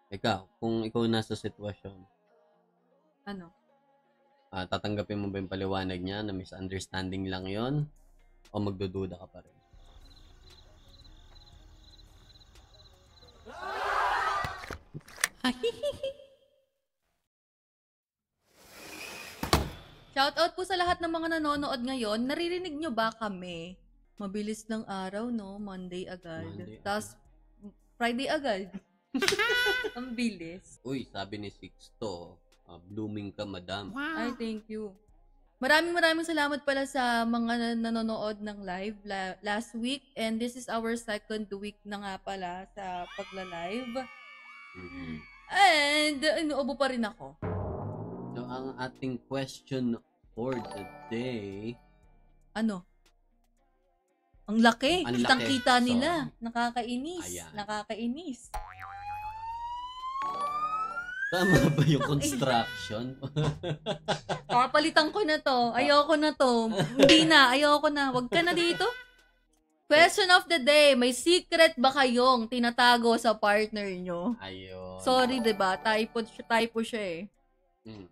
Ikaw, kung ikaw nasa sitwasyon, Ano? tatanggapin mo ba yung paliwanag niya na misunderstanding lang yon o magdududa ka pa rin? Shoutout po sa lahat ng mga nanonood ngayon. Naririnig nyo ba kami? Mabilis ng araw, no? Monday agad. Monday Tapos, Friday agad. Ang bilis. Uy, sabi ni Sixto, blooming ka, madam. Ay, thank you. Maraming salamat pala sa mga nanonood ng live last week. And this is our second week na nga pala sa pagla-live. Mhm. And, inuubo pa rin ako. So, ang ating question for the day, Ano? Ang laki. Ang Kitang laki. kita nila. Sorry. Nakakainis. Ayan. Nakakainis. tama ba yung construction? Papalitan ko na to. Ayoko na to. Hindi na. Ayoko na. Wag ka na dito. Question of the day. May secret ba kayong tinatago sa partner nyo? Ayun. Sorry, diba? Typo siya eh. Mm.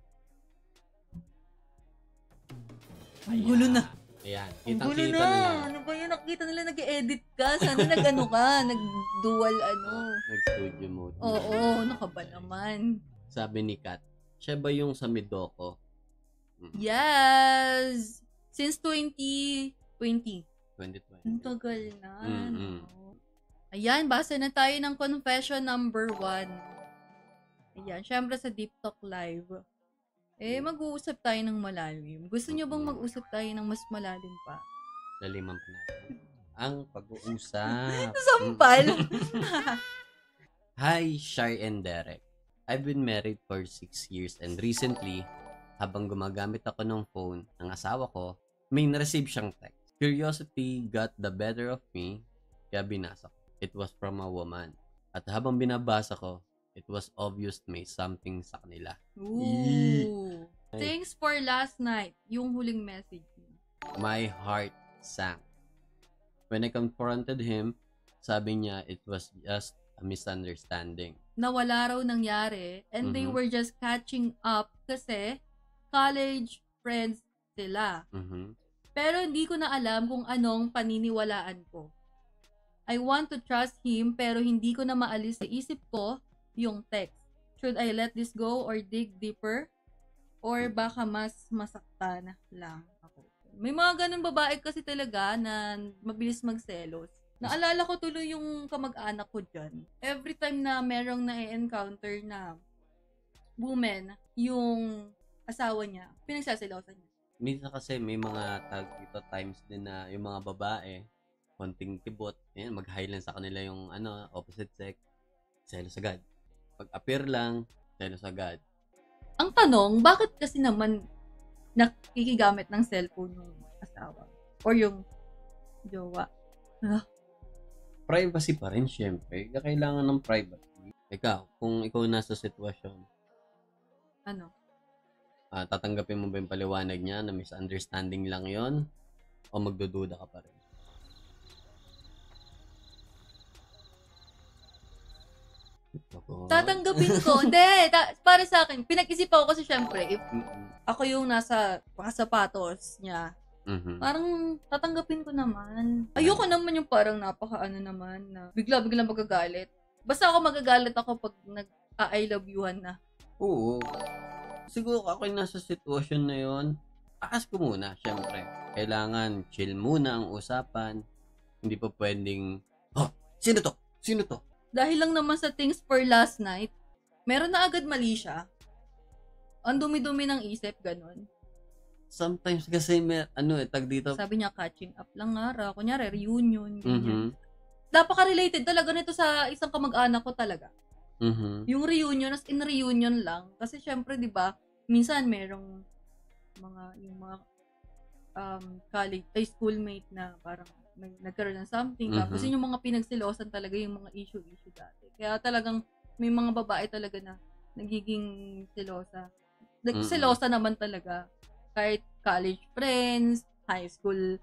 Ang gulo na. Ayan. Ang gulo Kitang-kita na. nila. Ano ba yun? Nakita nila nag-edit ka. Sana nag-ano ka. Nag-dual ano. Nag-studio mode. Oo. Nakaba naman. Sabi ni Kat, siya ba yung sa Midoko? Yes! Since 2020. 2020. Ang tagal na. Mm-mm. No? Ayan, basa na tayo ng confession number 1. Ayan, syempre sa Deep Talk Live. Mag-uusap tayo ng malalim. Gusto niyo bang mag-usap tayo ng mas malalim pa? Laliman pa natin. Ang pag-uusap. Sampal! Hi, Shai and Derek. I've been married for 6 years and recently, habang gumagamit ako ng phone ng asawa ko, may na-receive siyang text. Curiosity got the better of me, kaya binasa ko. It was from a woman. At habang binabasa ko, it was obvious may something sa kanila. Ooh. Thanks for last night. Yung huling message niya. My heart sank. When I confronted him, sabi niya it was just a misunderstanding. Na wala raw nangyari and they were just catching up kasi college friends sila. Pero hindi ko na alam kung anong paniniwalaan ko. I want to trust him pero hindi ko na maalis sa isip ko yung text. Should I let this go or dig deeper? Or baka mas masaktan lang ako. May mga ganun babae kasi talaga na mabilis magselos. Naalala ko tuloy yung kamag-anak ko dyan. Every time na merong na-encounter na woman, yung asawa niya, pinagsasilosan niya. Minsan kasi may mga times din na yung mga babae, konting kibot, mag-highland sa kanila yung opposite sex, selos agad. Pag-appear lang, selos agad. Ang tanong, bakit kasi naman nakikigamit ng cellphone ng asawa? Or yung jowa? Privacy pa rin, syempre. Kailangan ng privacy. Ikaw, kung ikaw nasa sitwasyon, Ano? Tatanggapin mo ba yung paliwanag niya na misunderstanding lang yon o magdududa ka pa rin? Tatanggapin ko. Hindi. Para sa akin, pinag-isipan ko kasi syempre, if ako yung nasa sapatos niya, parang tatanggapin ko naman. Ayoko naman yung parang napaka-ano naman na bigla-bigla magagalit. Basta ako magagalit ako pag nag-I love you-han na. Oo. Siguro ako yung nasa sitwasyon na yon, ask ko muna, syempre. Kailangan chill muna ang usapan. Hindi pa pwedeng, sino to? Sino to? Dahil lang naman sa things for last night, meron na agad mali siya. Ang dumi-dumi ng isip, ganun. Sometimes kasi tag dito. Sabi niya, catching up lang nga, kunyari, reunion, ganyan. Napaka-related talaga nito sa isang kamag-anak ko talaga. Yung reunion, as in reunion lang. Kasi syempre, di ba, minsan merong yung mga college, schoolmate na parang nagkaroon ng something. Tapos yun yung mga pinagsilosan talaga, yung mga issue dati. Kaya talagang may mga babae talaga na nagiging silosa. Silosa naman talaga. Kahit college friends, high school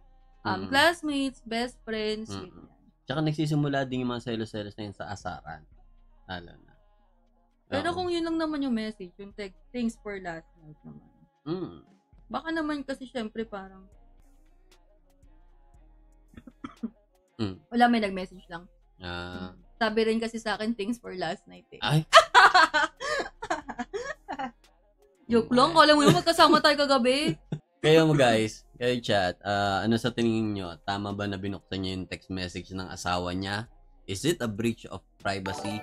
classmates, best friends, ganyan. Tsaka nagsisimula din yung mga selos-selos na yun sa asaran. Lalo na. Pero kung yun lang naman yung message, yung text, thanks for last night naman. Baka naman kasi syempre parang wala, may nag-message lang. Sabi rin kasi sa akin, thanks for last night eh. Ay! Joke lang, kala mo yung magkasama tayo kagabi. Kayo guys, kayo chat, ano sa tingin nyo? Tama ba na binuksan niya yung text message ng asawa niya? Is it a breach of privacy?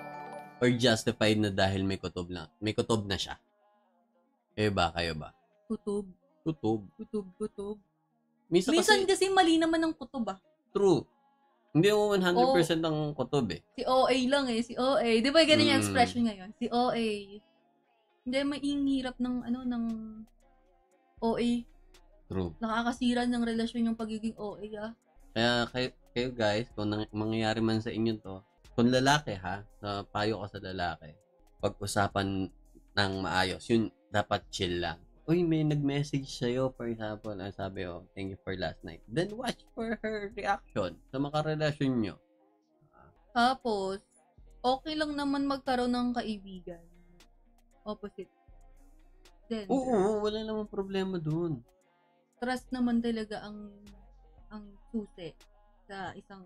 Or justified na dahil may kutob na siya? Kayo ba? Kutob. Minsan kasi mali naman ang kutob ah. True. Hindi mo 100% ang kutob eh. Si OA lang eh. Si OA. Di ba ganun yung expression ngayon? Si OA. Hindi, mahirap ng OA. True. Nakakasira ng relasyon yung pagiging OA ah. Kaya kayo guys, kung mangyayari man sa inyo to, kung lalaki ha, na payo ko sa lalaki, pag-usapan ng maayos, yun dapat chill lang. Uy, may nag-message sa'yo, for example, ang sabi, thank you for last night. Then watch for her reaction sa makarelasyon nyo. Tapos, okay lang naman magkaroon ng kaibigan. Opposite. Then, oo, wala namang problema dun. Trust naman talaga ang susi sa isang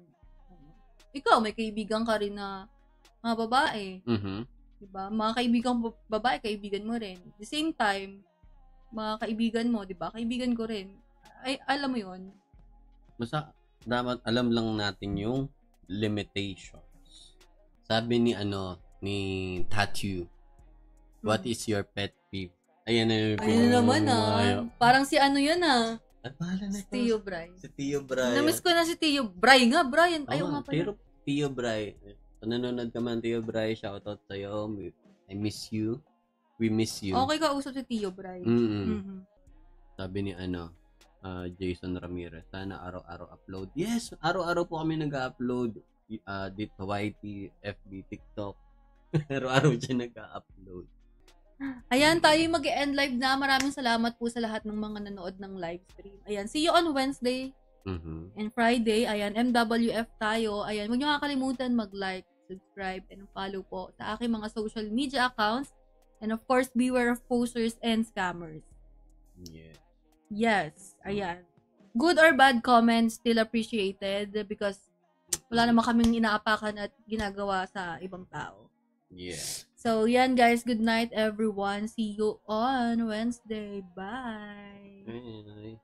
ikaw, may kaibigan ka rin na mga babae. Diba? Mga kaibigan babae, kaibigan mo rin. At the same time, mga kaibigan mo, diba? Kaibigan ko rin. Ay, alam mo yun. Basta, dapat alam lang natin yung limitations. Sabi ni Tattoo, what is your pet peeve? Ayan naman parang si yan Si Tio Bray. Namiss ko na si Tio Bray nga, Brian. Ayaw nga pala. Pero Tio Bray, kung nanonood ka man, Tio Bray, shoutout sa'yo. I miss you. We miss you. Okay ka usap si Tio Bray. Sabi ni Jason Ramirez, sana araw-araw upload. Yes, araw-araw po kami nag-upload. Dito YT, FB, TikTok. Araw-araw siya nag-upload. Ayan, tayo mag-end live na. Maraming salamat po sa lahat ng mga nanood ng live stream. Ayan, see you on Wednesday and Friday. Ayan, MWF tayo. Ayan, huwag nyo kakalimutan mag-like, subscribe, and follow po sa aking mga social media accounts. And of course, beware of posers and scammers. Yeah. Yes, ayan. Good or bad comments still appreciated because wala naman kaming inaapakan at ginagawa sa ibang tao. Yeah. So, yan guys. Good night everyone. See you on Wednesday. Bye. Bye.